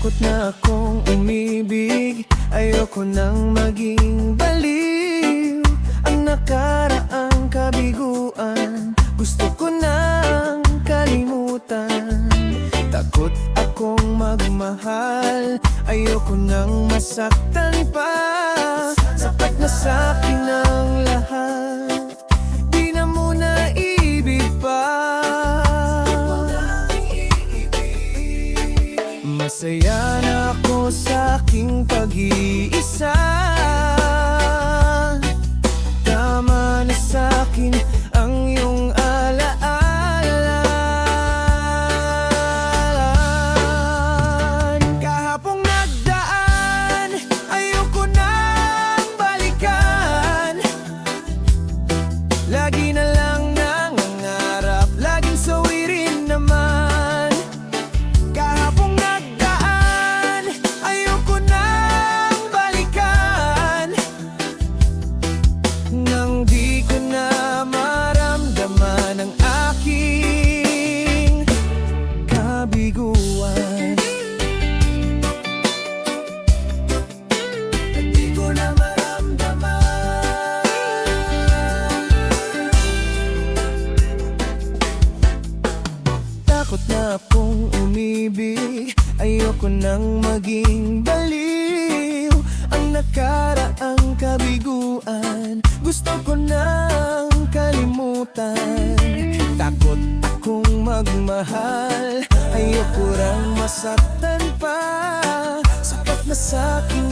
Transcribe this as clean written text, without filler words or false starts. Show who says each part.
Speaker 1: Takot na akong umibig, ayoko nang maging baliw. Ang nakaraang kabiguan, gusto ko nang kalimutan. Takot akong magmahal, ayoko nang masaktan pa. Sapat na sa'kin ang lahat, di na muna ibig pa. Masaya na ako sa aking pag-iisa. Tama na sa'kin ang iyong alaala. Kahapong nagdaan, ayoko nang balikan. Lagi na lang nangangarap, laging sawirin naman. Kahapong nagdaan, ayoko nang balikan. Nang di ko na maramdaman ang aking kabiguan. Di ko na maramdaman. Takot na akong umibig, ayoko nang maging baliw. Ang nakaraang kabiguan, gusto ko nang kalimutan. Takot akong magmahal, ayoko rang masaktan pa. Sapat na sa'kin